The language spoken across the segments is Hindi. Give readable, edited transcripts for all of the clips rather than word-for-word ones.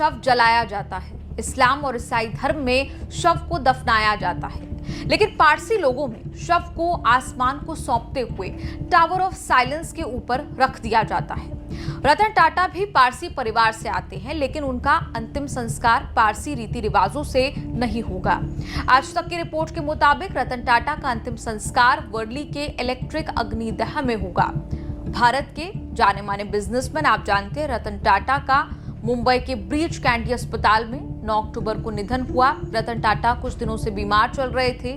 शव जलाया जाता है, इस्लाम और ईसाई धर्म में शव को दफनाया जाता है, लेकिन पारसी लोगों में शव को आसमान को सौंपते हुए टावर ऑफ साइलेंस के ऊपर रख दिया जाता है। रतन टाटा भी पारसी परिवार से आते हैं, लेकिन उनका अंतिम संस्कार पारसी रीति रिवाजों से नहीं होगा। आज तक की रिपोर्ट के मुताबिक रतन टाटा का अंतिम संस्कार वर्ली के इलेक्ट्रिक अग्निदह में होगा। भारत के जाने माने बिजनेसमैन, आप जानते हैं, रतन टाटा का मुंबई के ब्रीच कैंडी अस्पताल में 9 अक्टूबर को निधन हुआ। रतन टाटा कुछ दिनों से बीमार चल रहे थे।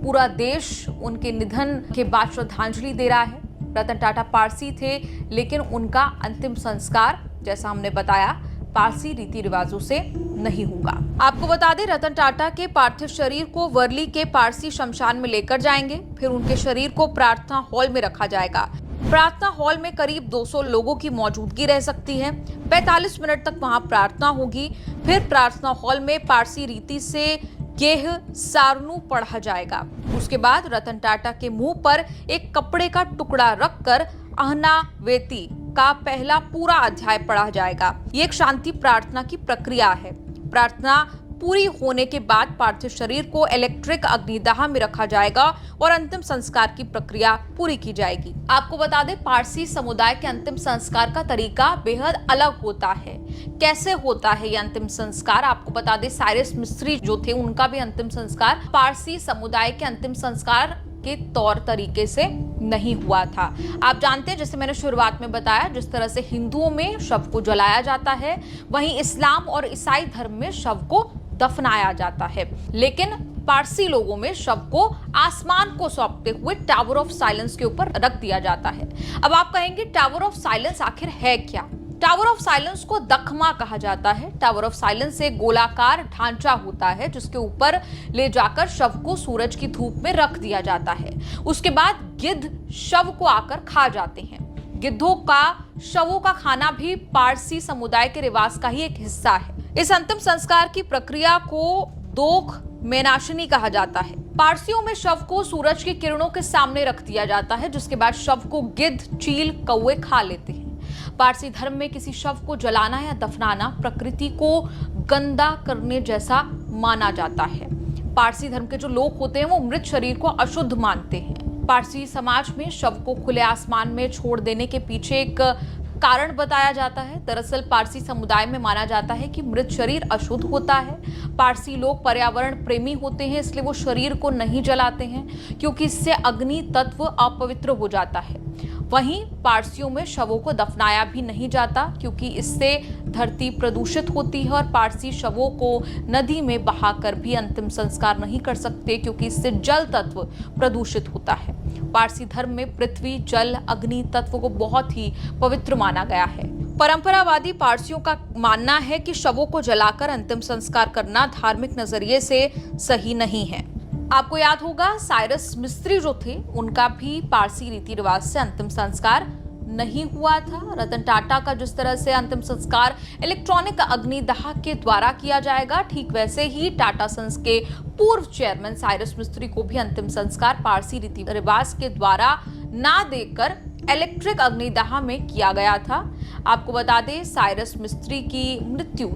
पूरा देश उनके निधन के बाद श्रद्धांजलि दे रहा है। रतन टाटा पारसी थे, लेकिन उनका अंतिम संस्कार, जैसा हमने बताया, पारसी रीति रिवाजों से नहीं होगा। आपको बता दें, रतन टाटा के पार्थिव शरीर को वर्ली के पारसी शमशान में लेकर जाएंगे। फिर उनके शरीर को प्रार्थना हॉल में रखा जाएगा। प्रार्थना हॉल में करीब 200 लोगों की मौजूदगी रह सकती है। 45 मिनट तक वहां प्रार्थना होगी। फिर प्रार्थना हॉल में पारसी रीति से गेह सारनू पढ़ा जाएगा। उसके बाद रतन टाटा के मुंह पर एक कपड़े का टुकड़ा रखकर अहना वेती का पहला पूरा अध्याय पढ़ा जाएगा। ये एक शांति प्रार्थना की प्रक्रिया है। प्रार्थना पूरी होने के बाद पार्थिव शरीर को इलेक्ट्रिक अग्निदाह में रखा जाएगा और अंतिम संस्कार की प्रक्रिया पूरी की जाएगी। आपको बता दें, पारसी समुदाय के अंतिम संस्कार का तरीका बेहद अलग होता है। कैसे होता है ये अंतिम संस्कार, आपको बता दें, साइरस मिस्त्री जो थे उनका भी अंतिम संस्कार पारसी समुदाय के अंतिम संस्कार के तौर तरीके से नहीं हुआ था। आप जानते हैं, जैसे मैंने शुरुआत में बताया, जिस तरह से हिंदुओं में शव को जलाया जाता है, वहीं इस्लाम और ईसाई धर्म में शव को दफनाया जाता है। लेकिन पारसी लोगों में शव को आसमान को सौंपते हुए टावर ऑफ साइलेंस के ऊपर रख दिया जाता है। अब आप कहेंगे, टावर ऑफ साइलेंस आखिर है क्या? टावर ऑफ साइलेंस को दखमा कहा जाता है। टावर ऑफ साइलेंस एक गोलाकार ढांचा होता है, जिसके ऊपर ले जाकर शव को सूरज की धूप में रख दिया जाता है। उसके बाद गिद्ध शव को आकर खा जाते हैं। गिद्धों का शवों का खाना भी पारसी समुदाय के रिवाज का ही एक हिस्सा है। इस अंतिम संस्कार की प्रक्रिया को दोख मेनाशनी कहा जाता है। पारसियों में शव को सूरज की किरणों के सामने रख दिया जाता है, जिसके बाद शव को गिद्ध, चील, कौवे खा लेते हैं। पारसी धर्म में किसी शव को जलाना या दफनाना प्रकृति को गंदा करने जैसा माना जाता है। पारसी धर्म के जो लोग होते हैं वो मृत शरीर को अशुद्ध मानते हैं। पारसी समाज में शव को खुले आसमान में छोड़ देने के पीछे एक कारण बताया जाता है। दरअसल पारसी समुदाय में माना जाता है कि मृत शरीर अशुद्ध होता है। पारसी लोग पर्यावरण प्रेमी होते हैं, इसलिए वो शरीर को नहीं जलाते हैं, क्योंकि इससे अग्नि तत्व अपवित्र हो जाता है। वहीं पारसियों में शवों को दफनाया भी नहीं जाता, क्योंकि इससे धरती प्रदूषित होती है और पारसी शवों को नदी में बहाकर भी अंतिम संस्कार नहीं कर सकते, क्योंकि इससे जल तत्व प्रदूषित होता है। पारसी धर्म में पृथ्वी, जल, अग्नि तत्व को बहुत ही पवित्र माना गया है। परंपरावादी पारसियों का मानना है कि शवों को जलाकर अंतिम संस्कार करना धार्मिक नजरिए से सही नहीं है। आपको याद होगा, साइरस मिस्त्री जो थे उनका भी पारसी रीति रिवाज से अंतिम संस्कार नहीं हुआ था। रतन टाटा का जिस तरह से अंतिम संस्कार इलेक्ट्रॉनिक अग्निदाह के द्वारा किया जाएगा, ठीक वैसे ही टाटा सन्स के पूर्व चेयरमैन साइरस मिस्त्री को भी अंतिम संस्कार पारसी रीति रिवाज के द्वारा ना देकर इलेक्ट्रिक अग्निदाह में किया गया था। आपको बता दें, साइरस मिस्त्री की मृत्यु